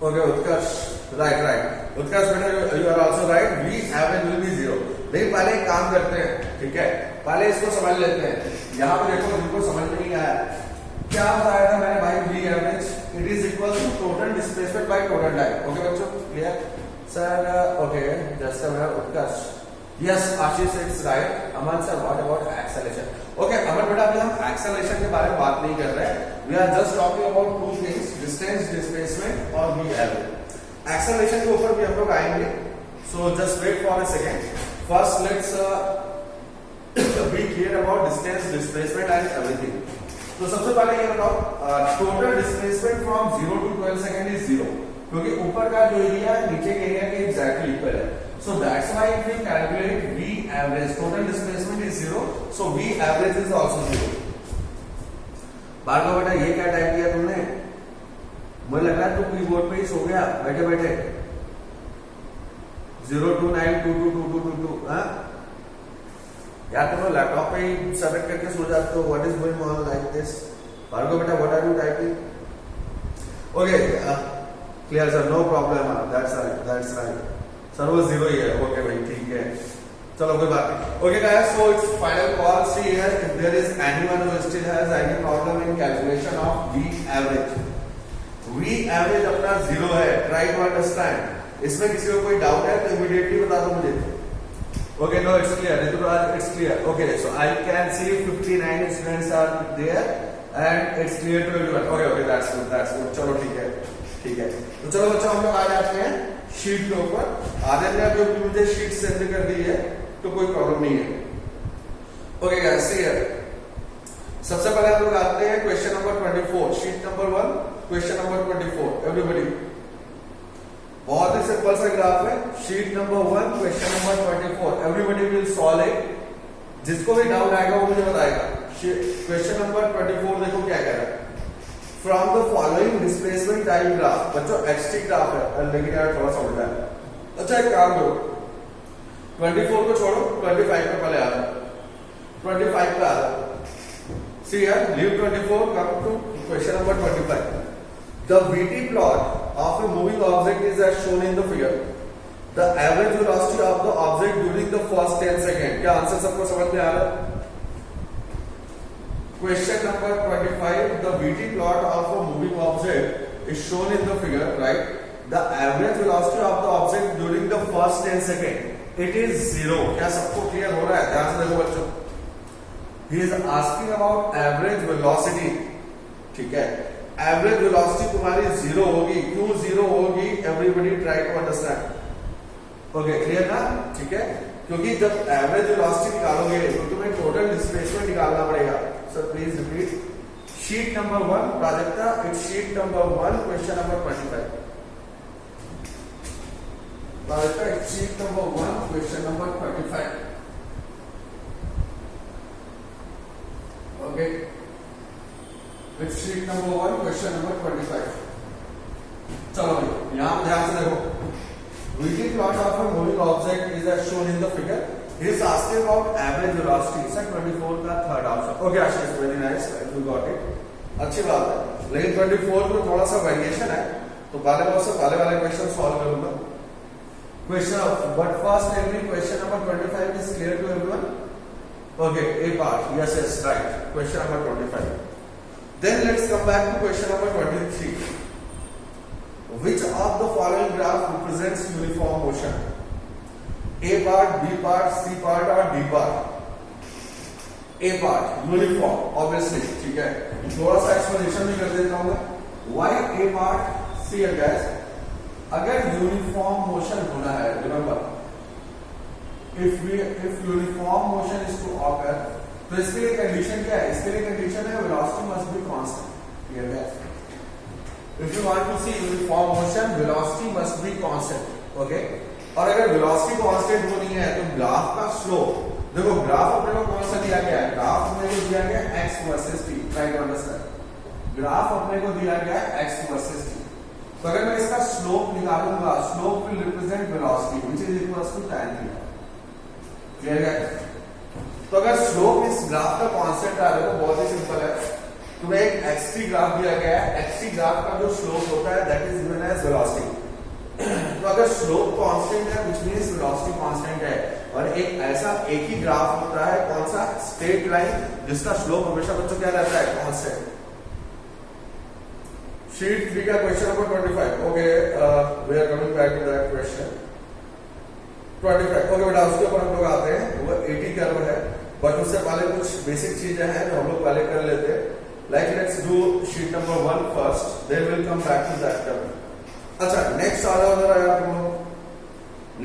Okay Utkarsh, right Utkarsh बेटा you are also right, V average will be 0। लेकिन पहले एक काम करते हैं, ठीक है, पहले इसको समझ लेते हैं। यहाँ पे देखो जिनको समझ में नहीं आया, क्या बताया था मैंने भाई? V average it is equal to total displacement by total time. Okay बच्चों, clear? Sir okay, just Utkarsh, yes Ashish it's right. Aman sir what about acceleration? Okay Aman बेटा, अभी हम एक्सेलरेशन के बारे में बात नहीं कर रहे हैं, we are just talking about two things, distance displacement और बी एवरेज। एक्सेलरेशन के ऊपर भी हम लोग आएंगे, so just wait for a second. First let's be clear about distance displacement and everything. तो सबसे पहले ये बताओ, total displacement from 0 to 12 second is 0, क्योंकि ऊपर का जो एरिया है नीचे के एरिया के एग्जैक्टली इक्वल है। So that's why if we calculate V average, total displacement is 0, so V average is also 0. Bhargava बेटा ये क्या टाइप किया तुमने? मुझे लग रहा है तो कीबोर्ड पे ही सो गया बैठे बैठे 029222222 हाँ यार तुम लैपटॉप पे ही सबमिट करके सो जाते हो. What is going on like this? Bhargav बेटा what are you typing? Okay clear sir, no problem. That's right sir, वो जीरो ही है. ओके भाई ठीक है, चलो कोई बात नहीं. Okay guys, so it's final call. See here, if there is anyone who still has any problem in calculation of V average, V average अपना जीरो है. Try to understand. इसमें किसी को कोई डाउट है तो इमीडिएटली बता दो मुझे. Okay no it's clear. Rituraj it's clear. Okay so I can see 59 students are there and it's clear to everyone. Okay that's good. चलो ठीक है. तो चलो बच्चों हम लोग आ जाते हैं शीट के ऊपर. आदित्य ने अभी मुझे शीट सेंड कर दी है तो कोई प्रॉब्लम नहीं है. Okay guys, see here. सबसे पहले हम लोग आते हैं question number 24, sheet number 1, question number 24. Everybody, बहुत ही सिंपल सा ग्राफ है. Sheet number 1, question number 24. Everybody will solve it. जिसको भी डाउट आएगा वो मुझे बताएगा. क्वेश्चन नंबर 24 देखो क्या कह रहा है. From the following displacement time graph. बच्चों एक्सटी ग्राफ है लेकिन यार थोड़ा सा उल्टा है. अच्छा एक काम करो, 24 को छोड़ो, 25 पे पहले आ जाओ. 25 पे आ जाओ. See here, leave 24, come to question number 25. The VT plot of a moving object is as shown in the figure. The average velocity of the object during the first 10 seconds. क्या आंसर सबको समझ में आ रहा है? Question number 25. The VT plot of a moving object is shown in the figure, right? The average velocity of the object during the first 10 seconds. It is 0. क्या सबको clear हो रहा है? ध्यान से देखो बच्चों. He is asking about average velocity. ठीक है, एवरेज वेलोसिटी तुम्हारी 0 होगी. क्यों 0 होगी? Everybody try to understand. Okay clear ना? ठीक है, क्योंकि जब एवरेज वेलोसिटी निकालोगे तो तुम्हें टोटल डिस्प्लेसमेंट निकालना पड़ेगा. Sir please repeat. Sheet number 1 Prajakta, it's sheet number 1, question number 25. Prajakta, it's sheet number 1, question number 25. Okay, it's sheet number 1, question number 25. चलो यहां ध्यान से देखो. VT plot of a moving object is as shown in the figure. He is asking about average velocity. Sir 24 का third option. Okay Ashish, very nice, you got it. अच्छी बात है, लेकिन 24 में थोड़ा सा वेरिएशन है तो पहले वाले क्वेश्चन सॉल्व करूंगा. Question but first tell me question number 25 is clear to everyone. Okay, A part, yes right. Question number 25. Then let's come back to question number 23. Which of the following graph represents uniform motion? A part, B part, C part or D part? A part, uniform, obviously. ठीक है, थोड़ा सा explanation भी कर देता हूँ. Why A part? See guys, अगर uniform motion होना है, remember, if uniform motion is to occur, तो इसके लिए कंडीशन क्या है? इसके लिए कंडीशन है velocity must be constant. Clear है? If you want to see uniform motion, velocity must be constant. Okay? और अगर velocity constant होनी है तो ग्राफ का स्लोप, देखो ग्राफ अपने को कौन सा दिया गया है? ग्राफ अपने को दिया गया है x versus t. Try to understand. Graph अपने को दिया गया है x वर्सेस t. तो अगर मैं इसका स्लोप निकालूंगा, slope will represent velocity which is equals to tan theta. Clear है? तो अगर स्लोप इस ग्राफ का कांस्टेंट आ रहा है तो बहुत ही सिंपल है. तुम्हें एक xt ग्राफ दिया गया है. xt ग्राफ का जो स्लोप होता है that is given as velocity. तो अगर स्लोप कांस्टेंट है व्हिच मींस वेलोसिटी कांस्टेंट है. और एक ऐसा एक ही ग्राफ होता है, कौन सा? स्ट्रेट लाइन, जिसका स्लोप हमेशा बच्चों क्या रहता है? कांस्टेंट. शीट 3 का question number 25. Okay, we are coming back to that question 25. Okay बेटा, उसके ऊपर हम लोग आते हैं. वो 80 कर्व है, बट उससे पहले कुछ बेसिक चीजें हैं जो हम लोग पहले कर लेते हैं. Like let's do sheet number 1 first, then we'll come back to that term. अच्छा, next आ जाओ जरा यार तुम लोग.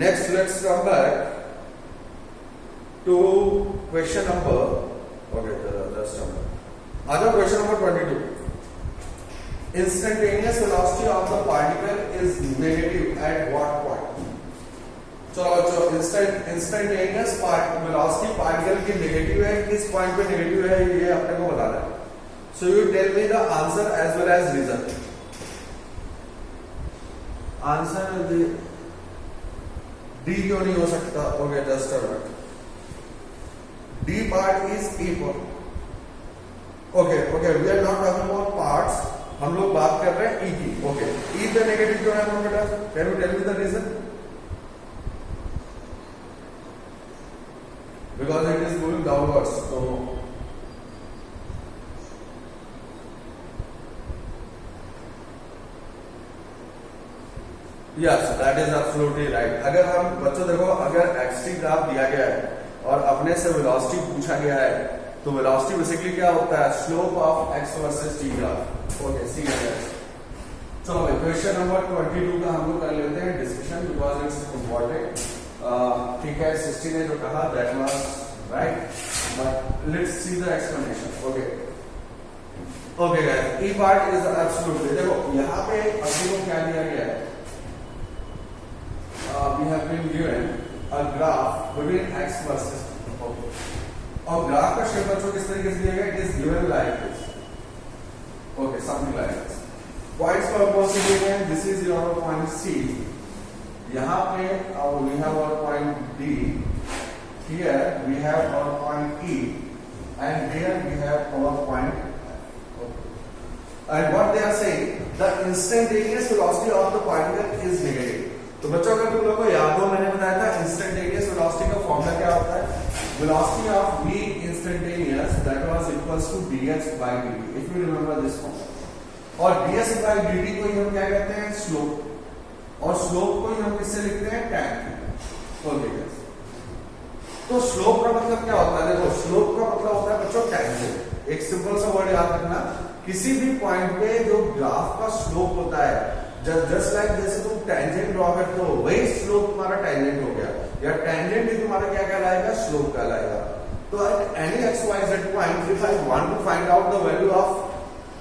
Next let's come back to question number. Okay, just number. आ जाओ question number 22. Instantaneous velocity of the particle is negative at what point? चलो बच्चों, instantaneous velocity particle की नेगेटिव है. किस पॉइंट पे नेगेटिव है ये अपने को बताना है. So you tell me the answer as well as reason. Answer D क्यों नहीं हो सकता? Okay just a minute, D part is equal. Okay okay, we are not talking about parts, हम लोग बात कर रहे हैं ई की। ओके, ई पे नेगेटिव क्यों है बेटा? Can you tell me the reason? Because it is going downwards. तो yes, that is absolutely right. अगर हम बच्चों देखो, अगर एक्सटी ग्राफ दिया गया है और अपने से वेलोसिटी पूछा गया है, तो वेलोसिटी बेसिकली क्या होता है? Slope of x versus T graph. Okay, see guys, चलो भाई क्वेश्चन नंबर 22 का हम लोग कर लेते हैं डिस्कशन, बिकॉज इट्स इंपॉर्टेंट। ठीक है, 60 ने जो कहा that was right, but let's see the explanation. Okay okay guys, E part is absolutely, देखो यहाँ पे अपने को क्या दिया गया है? We have been given a graph between x versus okay. और ग्राफ का शेप बच्चों किस तरीके से दिया गया? It is given like this. Okay, something like this. Points पर कौन-से दिए गए हैं? This is your point C. यहाँ पे we have our point D. Here we have our point E, and here we have our point. Okay. And what they are saying? The instantaneous velocity of the particle is negative. तो बच्चों अगर तुम लोगों को याद हो, मैंने बताया था इंस्टेंटेनियस वेलोसिटी का फॉर्मूला क्या होता है? Velocity of v instantaneous that was equals to dx by dt, if you remember this formula. और ds by dt को ही हम क्या कहते हैं? स्लोप, और स्लोप को ही हम किससे लिखते हैं? tan। ओके गाइस, तो स्लोप का मतलब क्या होता है? देखो, स्लोप का मतलब होता है बच्चों टेंजेंट। एक सिंपल सा वर्ड याद रखना, किसी भी पॉइंट पे जो ग्राफ का स्लोप होता है, जस्ट लाइक जैसे तुम टेंजेंट ड्रॉ करते हो, वही स्लोप तुम्हारा टेंजेंट हो गया, या टेंजेंट ही तुम्हारा क्या कहलाएगा? स्लोप कहलाएगा। तो at any X Y Z point, if I want to find out the value of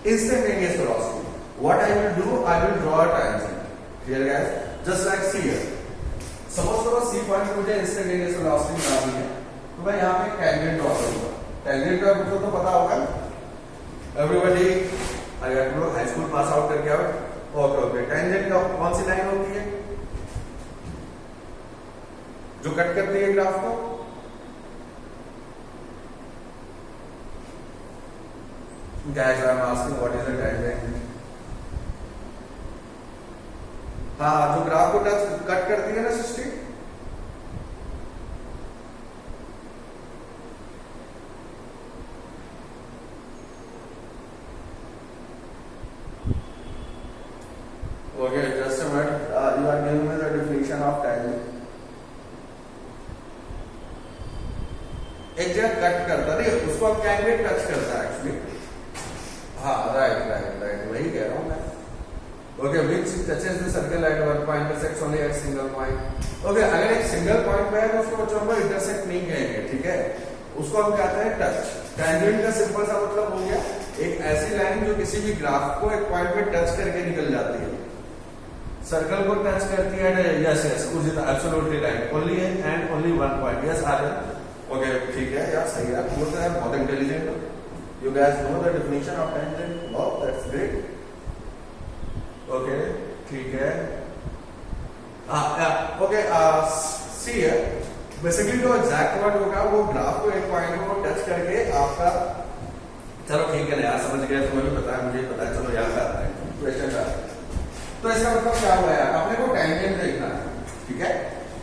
instantaneous velocity, what I will do? I will draw a tangent. Clear guys? Just like see here, suppose करो C point मुझे instantaneous velocity निकालनी है, तो मैं यहाँ पे tangent draw करूंगा। Tangent का मतलब तो पता होगा एवरीबॉडी, अगर तुम लोग हाई स्कूल पास आउट करके आओ। ओके ओके, टेंजेंट का कौन सी लाइन होती है जो कट करती है ग्राफ को? Guys, I am asking what is a tangent? हाँ, जो ग्राफ को टच कट करती है ना सृष्टि, okay, just a minute, you are giving me the definition of tangent. एक जगह कट करता है, उसको हम कहेंगे टच करता है एक्चुअली। हाँ, राइट राइट राइट, वही कह रहा हूँ मैं। Okay, which touches the circle at one point intersects only at single point. Okay, अगर एक सिंगल पॉइंट पे है तो उसको बच्चों को इंटरसेक्ट नहीं कहेंगे, ठीक है? उसको हम कहते हैं टच। टेंजेंट का सिंपल सा मतलब हो गया एक ऐसी लाइन जो किसी भी ग्राफ को एक पॉइंट पे टच करके निकल जाती है। सर्कल को टच करती है, यस यस, उसी तरह, absolutely right, only and only one point. Yes Aryan, okay ठीक है यार, सही है, बहुत इंटेलिजेंट हो। You guys know the definition of tangent, wow that's great. Okay ठीक है, ओके सी हियर, बेसिकली जो एग्जैक्ट वर्ड होगा वो ग्राफ को एक पॉइंट को टच करके आपका, चलो ठीक है ना यार, समझ गए, तुम्हें भी पता है, मुझे पता है, चलो याद आता है क्वेश्चन का। तो इसका मतलब क्या हुआ यार, अपने को टेंजेंट देखना है, ठीक है?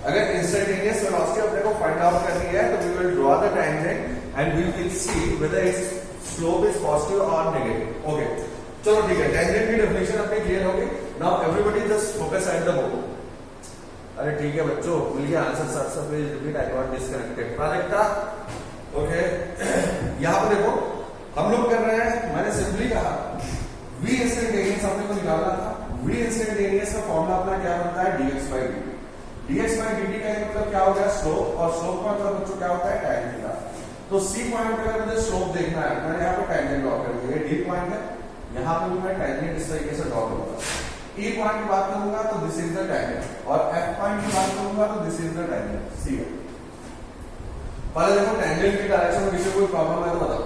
अगर इंस्टेंटेनियस वेलोसिटी अपने को फाइंड आउट करनी है तो we will draw the tangent and we will see whether its slope is positive और नेगेटिव। ओके चलो ठीक है, टेंजेंट की डेफिनेशन अपनी क्लियर होगी। Now everybody just focus at the book. अरे ठीक है बच्चों, मिल गया answer, sir please repeat, I got disconnected project था। ओके यहां पर देखो हम लोग कर रहे हैं, मैंने सिंपली कहा v इंस्टेंटेनियस अपने को निकालना था। v इंस्टेंटेनियस का फॉर्मूला अपना क्या बनता है? dx by dt। dx by dt का मतलब क्या हो गया? स्लोप, और स्लोप का मतलब बच्चों क्या होता है? tan theta. तो c पॉइंट पे अगर मुझे स्लोप देखना है, मैंने यहाँ पे टेंजेंट ड्रॉ कर दिया, ये d पॉइंट है, यहाँ पे मैं टेंजेंट इस तरीके से ड्रॉ करूंगा। e पॉइंट की बात करूंगा तो दिस इज द टेंजेंट, और f पॉइंट की बात करूंगा तो दिस इज द टेंजेंट। सी पहले देखो टेंजेंट की डायरेक्शन में किसी कोई प्रॉब्लम है तो बताओ।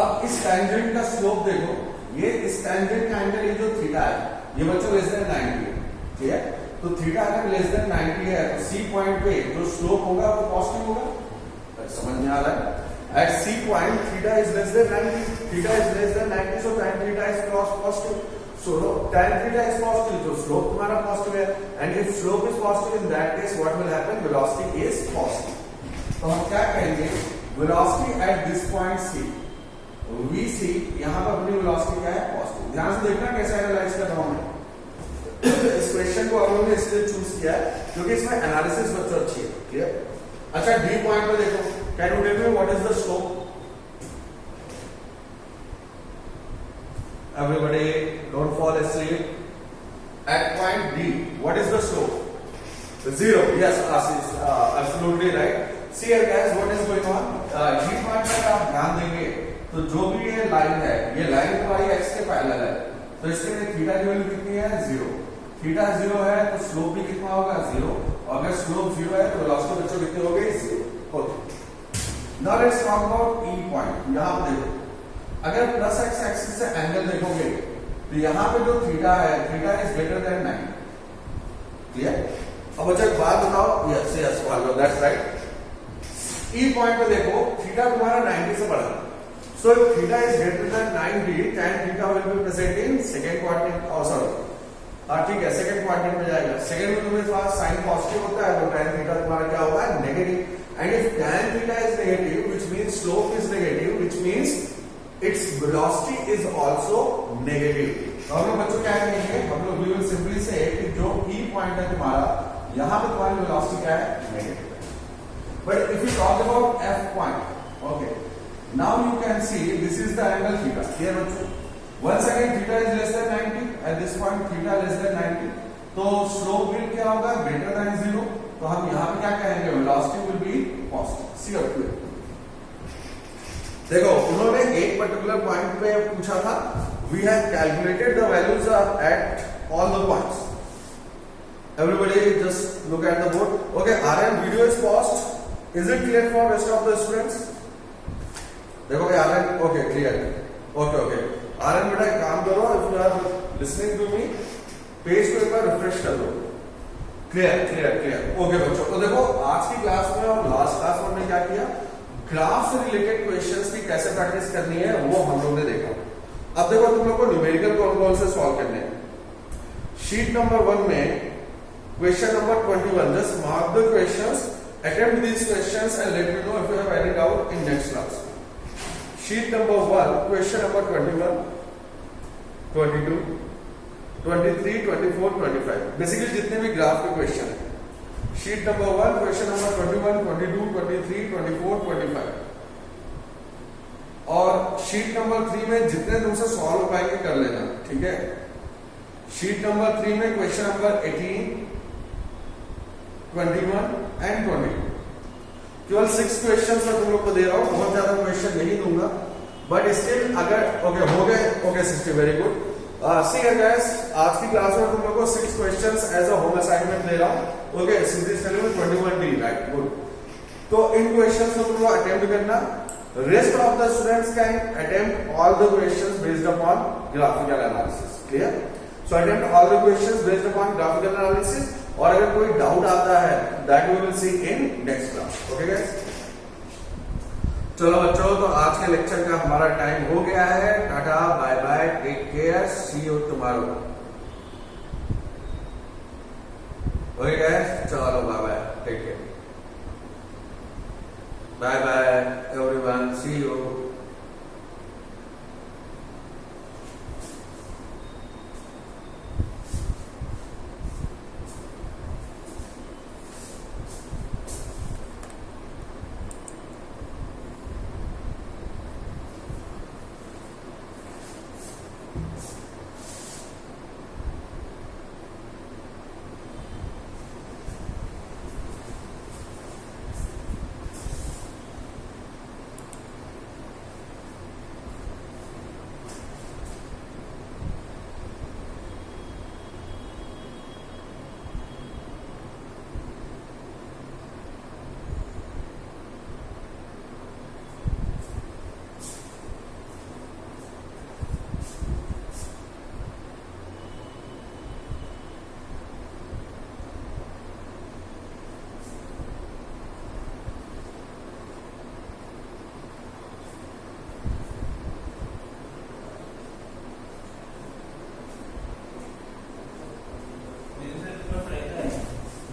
अब इस टेंजेंट का स्लोप देखो, ये इस टेंजेंट का एंगल ये जो थीटा है, ये बच्चों लेस देन 90 है, ठीक है। तो थीटा अगर लेस देन 90 है तो सी पॉइंट पे जो स्लोप होगा वो पॉजिटिव होगा, समझ में आ रहा है। At C point, theta is less than 90. Theta is less than 90, so tan theta is positive. So tan theta is positive, so slope तुम्हारा positive है. And if slope is positive, in that case, what will happen? Velocity is positive. तो हम क्या कहेंगे? Velocity at this point C, VC, यहाँ पर अपनी velocity क्या है? Positive. ध्यान से देखना कैसे एनालाइज कर रहा हूँ मैं। इस क्वेश्चन को हम लोगों ने इसलिए चूज किया है क्योंकि इसमें एनालिसिस बच्चों अच्छी है, क्लियर। अच्छा डी पॉइंट पे देखो, can you tell me what is the slope? Everybody don't fall asleep. At point D, what is the slope? 0. Yes, Ashish, absolutely right. See here guys, what is going on? D point पर आप ध्यान देंगे तो जो भी ये line है, ये लाइन तुम्हारी x के पैरेलल है, तो इसके लिए थीटा की वैल्यू कितनी है? 0. थीटा 0 है तो स्लोप भी कितना होगा? 0. और अगर स्लोप 0 है तो वेलोसिटी बच्चों कितनी हो गई? 0. Okay, now let's talk about E point. यहां पे देखो, अगर प्लस x एक्सिस से एंगल देखोगे तो यहां पे जो थीटा है, theta is greater than 90, clear. अब बच्चों एक बात बताओ, yes yes follow, that's right. E point पे देखो, थीटा तुम्हारा 90 से बड़ा है, so if theta is greater than 90, tan theta will be present in second quadrant, और सॉरी हाँ ठीक है, सेकंड क्वाड्रेंट में जाएगा। सेकंड में तुम्हारे पास साइन पॉजिटिव होता है तो tan थीटा तुम्हारा क्या होगा? Negative. And if tan theta is negative which means slope is negative, which means its velocity is also negative. तो हम लोग बच्चों क्या कहेंगे? हम लोग वी विल सिंपली से कि जो E पॉइंट है तुम्हारा, यहां पे तुम्हारी वेलोसिटी क्या है? नेगेटिव है। But if you talk about F point, okay, now you can see this is the angle theta, clear बच्चों। Once again theta is less than 90, at this point theta less than 90, तो slope will क्या होगा? Greater than 0. तो हम यहाँ पे क्या कहेंगे? Velocity will be positive. See up to it. देखो उन्होंने एक पर्टिकुलर पॉइंट पे पूछा था, we have calculated the values at all the points. Everybody just look at the board. Okay, RM video is paused. Is it clear for rest of the students? देखो RM, okay, clear. Okay, okay. RN बेटा एक काम करो, if you are listening to me, page को एक बार refresh कर दो। Clear clear clear, okay बच्चों। तो देखो आज की क्लास में और लास्ट क्लास में हमने क्या किया, ग्राफ से रिलेटेड क्वेश्चंस की कैसे प्रैक्टिस करनी है वो हम लोग ने देखा। अब देखो तुम लोग को न्यूमेरिकल कौन से सॉल्व करने हैं। शीट नंबर 1 में question number 21, just mark the questions, attempt these questions and let me know if you have any doubt in next class. Sheet number 1, question number 21, 22, 23, 24, 25, basically जितने भी ग्राफ के question है। Sheet number 1, question number 21, 22, 23, 24, 25, और sheet number 3 में जितने तुमसे solve हो पाएंगे कर लेना, ठीक है। शीट नंबर 3 में क्वेश्चन नंबर 18, 21 एंड 22, केवल 6 क्वेश्चंस मैं तुम लोग को दे रहा हूं, बहुत ज्यादा क्वेश्चन नहीं दूंगा, बट स्टिल अगर ओके हो गए, okay 60, very good. See guys, आज की क्लास में तुम लोग को 6 questions as a home assignment दे रहा हूं, ओके। सीरीज चले में 21D, राइट, गुड। तो इन क्वेश्चंस को तुम लोग अटेम्प्ट करना, rest of the students can attempt all the questions based upon graphical analysis, clear. So attempt all the questions based upon graphical analysis, और अगर कोई डाउट आता है that we will see in next class, okay guys. चलो बच्चों, तो आज के लेक्चर का हमारा टाइम हो गया है। Tata, bye bye, take care, see you tomorrow. Okay guys, चलो bye bye, take care, bye bye everyone, see you.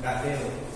खाते हो